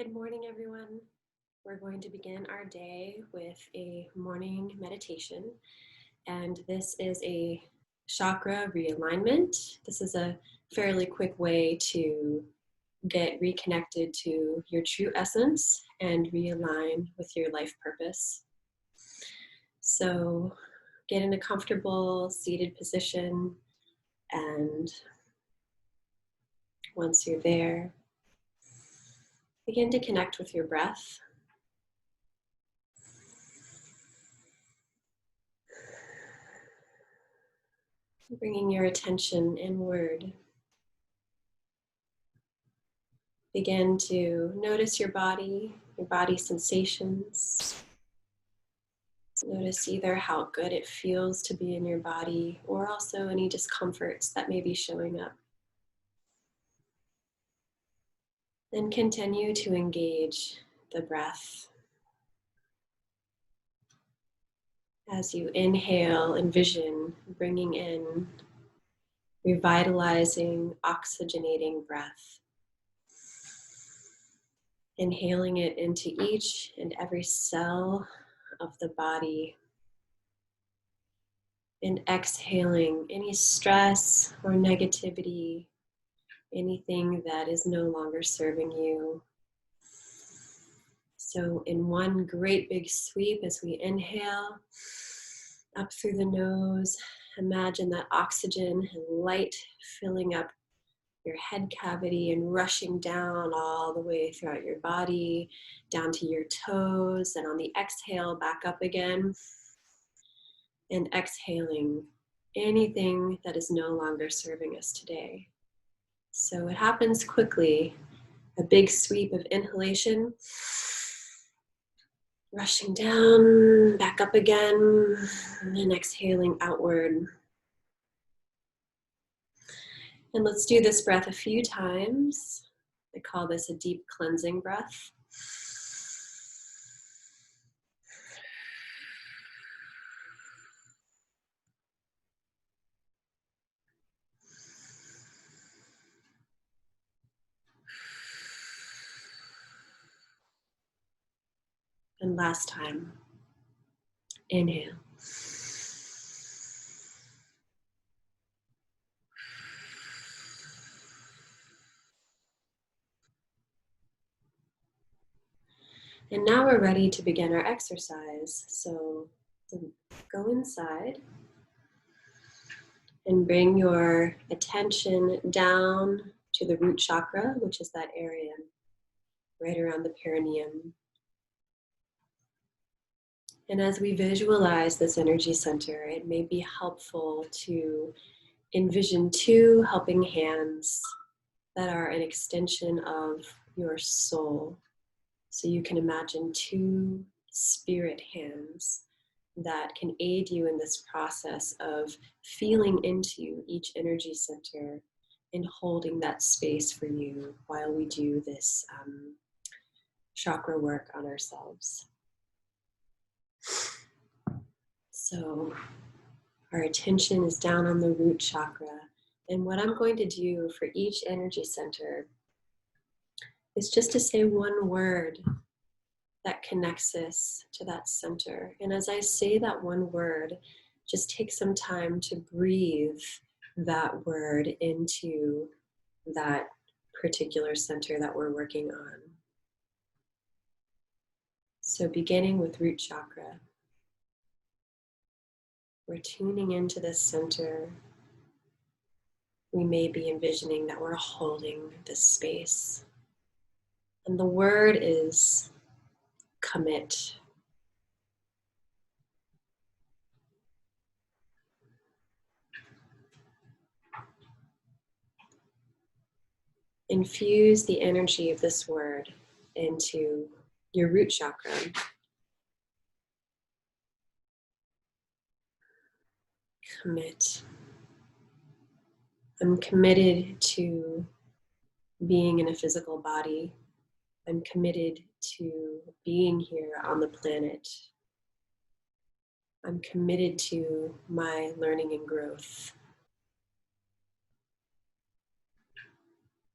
Good morning, everyone. We're going to begin our day with a morning meditation, and this is a chakra realignment. This is a fairly quick way to get reconnected to your true essence and realign with your life purpose. So get in a comfortable seated position, and once you're there, begin to connect with your breath. Bringing your attention inward. Begin to notice your body sensations. Notice either how good it feels to be in your body or also any discomforts that may be showing up. Then continue to engage the breath. As you inhale, envision bringing in revitalizing, oxygenating breath. Inhaling it into each and every cell of the body. And exhaling any stress or negativity, anything that is no longer serving you. So in one great big sweep, as we inhale up through the nose, imagine that oxygen and light filling up your head cavity and rushing down all the way throughout your body, down to your toes, and on the exhale, back up again. And exhaling anything that is no longer serving us today. So it happens quickly, a big sweep of inhalation, rushing down, back up again, and then exhaling outward. And let's do this breath a few times. I call this a deep cleansing breath. And last time, inhale. And now we're ready to begin our exercise. So go inside and bring your attention down to the root chakra, which is that area right around the perineum. And as we visualize this energy center, it may be helpful to envision two helping hands that are an extension of your soul. So you can imagine two spirit hands that can aid you in this process of feeling into each energy center and holding that space for you while we do this chakra work on ourselves. So our attention is down on the root chakra. And what I'm going to do for each energy center is just to say one word that connects us to that center. And as I say that one word, just take some time to breathe that word into that particular center that we're working on. So beginning with root chakra, we're tuning into this center. We may be envisioning that we're holding this space. And the word is commit. Infuse the energy of this word into your root chakra. Commit. I'm committed to being in a physical body. I'm committed to being here on the planet. I'm committed to my learning and growth.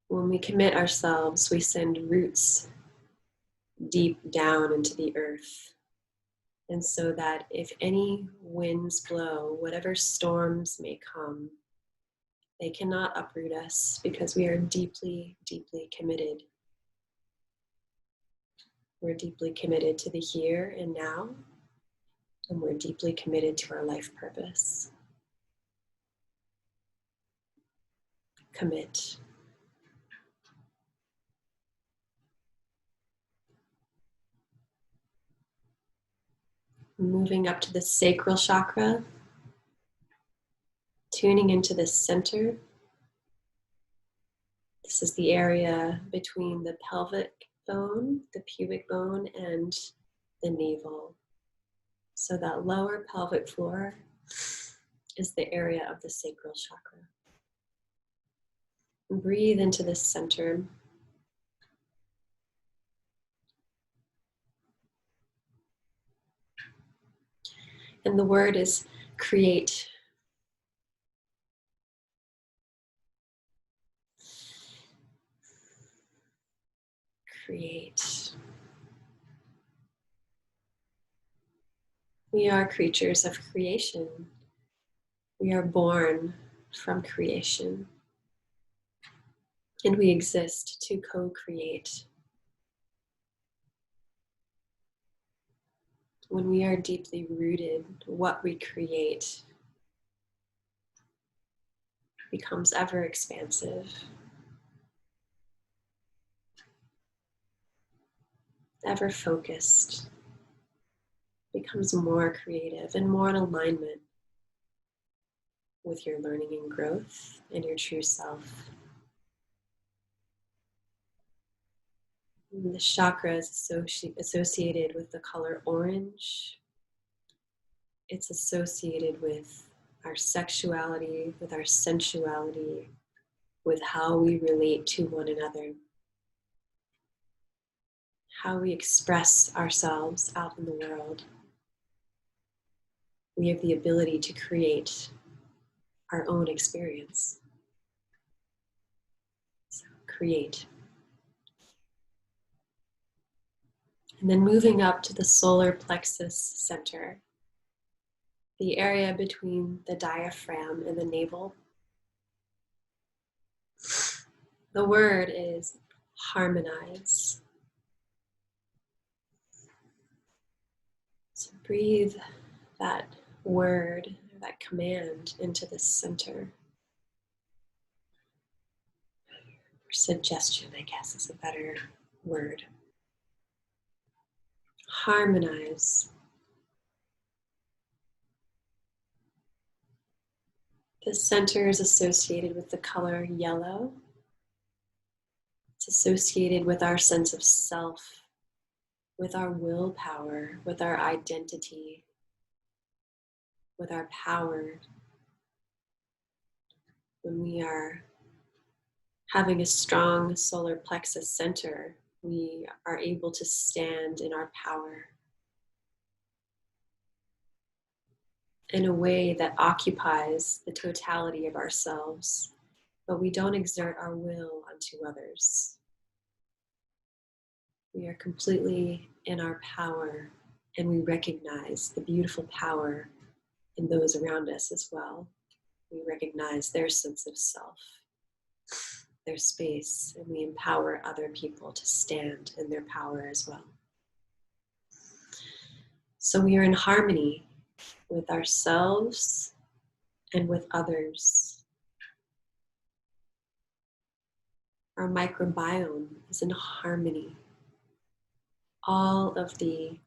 When we commit ourselves, we send roots deep down into the earth. And so that if any winds blow, whatever storms may come, they cannot uproot us because we are deeply, deeply committed. We're deeply committed to the here and now, and we're deeply committed to our life purpose. Commit. Moving up to the sacral chakra, tuning into the center. This is the area between the pelvic bone, the pubic bone, and the navel. So that lower pelvic floor is the area of the sacral chakra. And breathe into the center. And the word is create. Create. We are creatures of creation. We are born from creation. And we exist to co-create. When we are deeply rooted, what we create becomes ever expansive, ever focused, becomes more creative and more in alignment with your learning and growth and your true self. And the chakra is associated with the color orange. It's associated with our sexuality, with our sensuality, with how we relate to one another, how we express ourselves out in the world. We have the ability to create our own experience. So create. And then moving up to the solar plexus center, the area between the diaphragm and the navel. The word is harmonize. So breathe that word, that command into the center. Or suggestion, I guess, is a better word. Harmonize. The center is associated with the color yellow. It's associated with our sense of self, with our willpower, with our identity, with our power. When we are having a strong solar plexus center, we are able to stand in our power in a way that occupies the totality of ourselves, but we don't exert our will onto others. We are completely in our power, and we recognize the beautiful power in those around us as well. We recognize their sense of self, their space, and we empower other people to stand in their power as well. So we are in harmony with ourselves and with others. Our microbiome is in harmony. All of the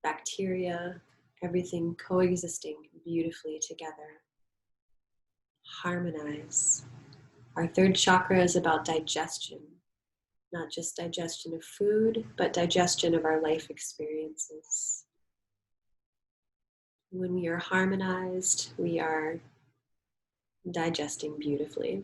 bacteria, everything coexisting beautifully together. Harmonize. Our third chakra is about digestion, not just digestion of food, but digestion of our life experiences. When we are harmonized, we are digesting beautifully.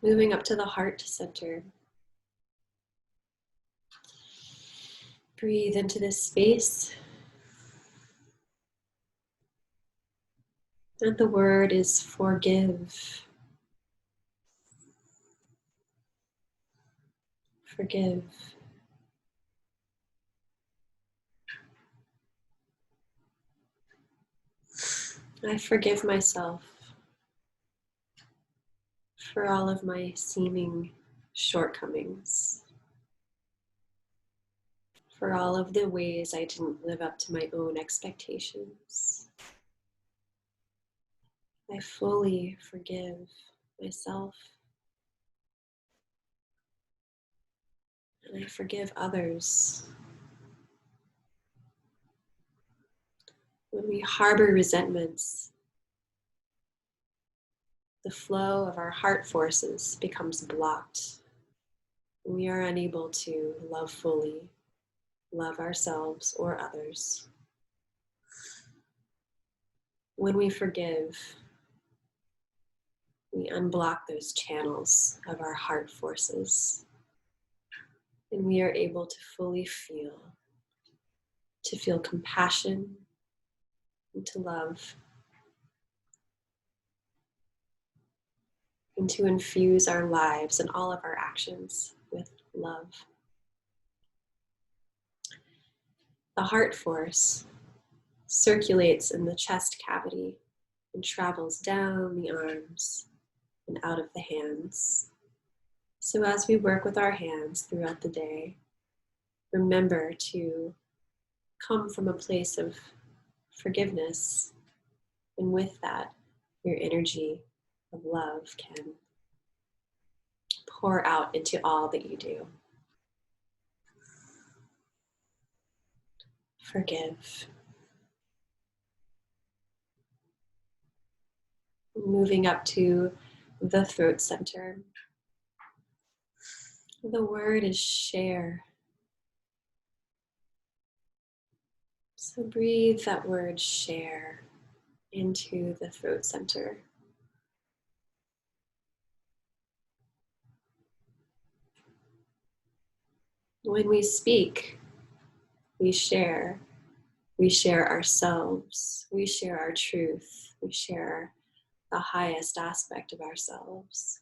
Moving up to the heart center. Breathe into this space. And the word is forgive. Forgive. I forgive myself for all of my seeming shortcomings, for all of the ways I didn't live up to my own expectations. I fully forgive myself, and I forgive others. When we harbor resentments, the flow of our heart forces becomes blocked. We are unable to love fully, love ourselves or others. When we forgive, we unblock those channels of our heart forces, and we are able to fully feel compassion and to love, and to infuse our lives and all of our actions with love. The heart force circulates in the chest cavity and travels down the arms and out of the hands. So as we work with our hands throughout the day, remember to come from a place of forgiveness, and with that, your energy of love can pour out into all that you do. Forgive. Moving up to the throat center. The word is share. So breathe that word share into the throat center. When we speak, we share. We share ourselves. We share our truth. We share the highest aspect of ourselves.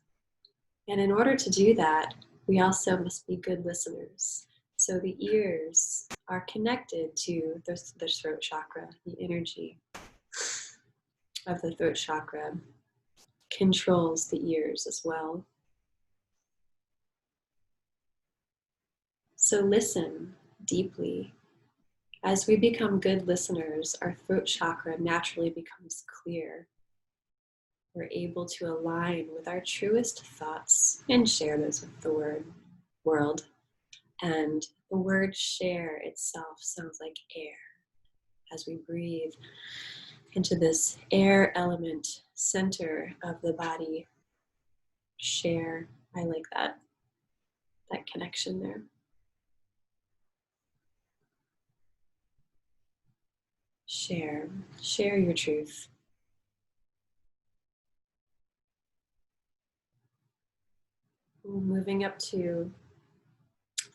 And in order to do that, we also must be good listeners. So the ears are connected to the throat chakra. The energy of the throat chakra controls the ears as well. So listen deeply. As we become good listeners, our throat chakra naturally becomes clear. We're able to align with our truest thoughts and share those with the world. And the word share itself sounds like air. As we breathe into this air element center of the body, share. I like that connection there. Share your truth. Moving up to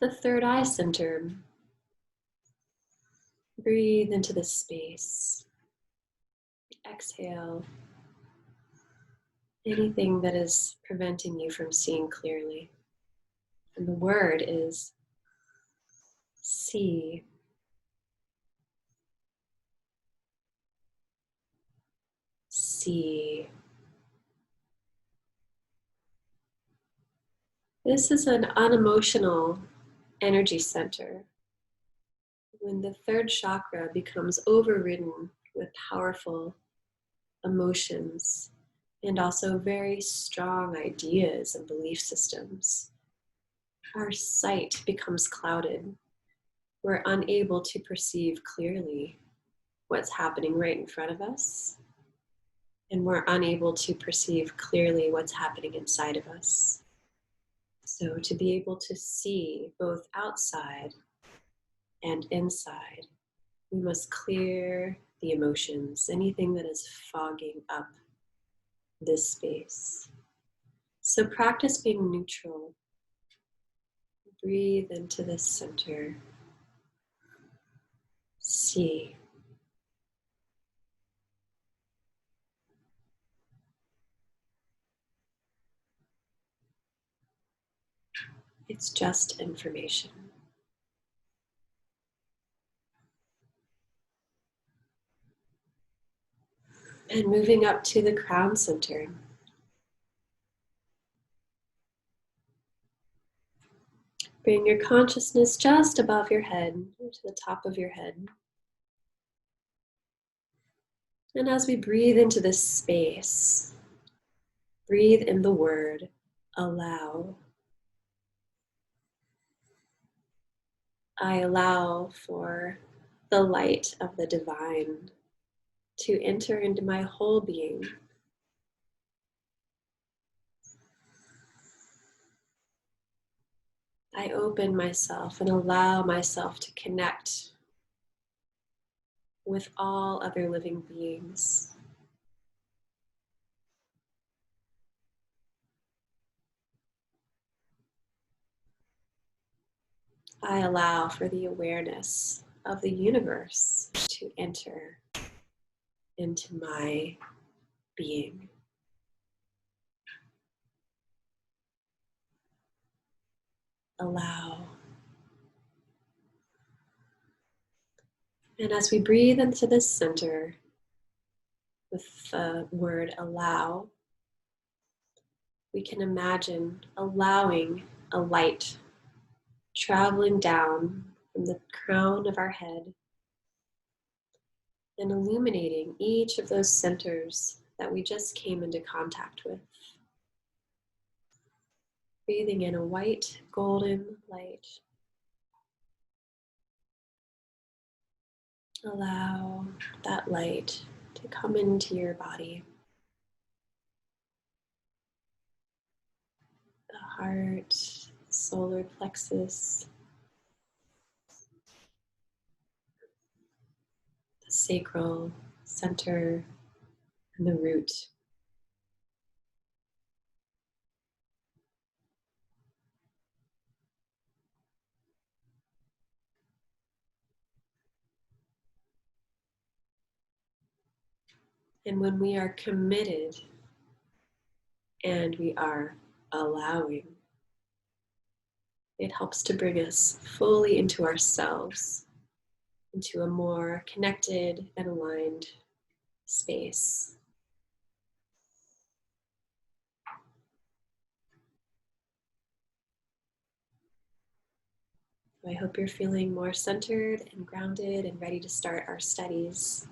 the third eye center. Breathe into this space. Exhale anything that is preventing you from seeing clearly. And the word is see. See. This is an unemotional energy center. When the third chakra becomes overridden with powerful emotions and also very strong ideas and belief systems, our sight becomes clouded. We're unable to perceive clearly what's happening right in front of us, and we're unable to perceive clearly what's happening inside of us. So to be able to see both outside and inside, we must clear the emotions, anything that is fogging up this space. So practice being neutral. Breathe into this center. See. It's just information. And moving up to the crown center. Bring your consciousness just above your head, to the top of your head. And as we breathe into this space, breathe in the word allow. I allow for the light of the divine to enter into my whole being. I open myself and allow myself to connect with all other living beings. I allow for the awareness of the universe to enter into my being. Allow. And as we breathe into this center with the word allow, we can imagine allowing a light traveling down from the crown of our head and illuminating each of those centers that we just came into contact with. Breathing in a white, golden light. Allow that light to come into your body. The heart, solar plexus, the sacral center, and the root. And when we are committed and we are allowing, it helps to bring us fully into ourselves, into a more connected and aligned space. I hope you're feeling more centered and grounded and ready to start our studies.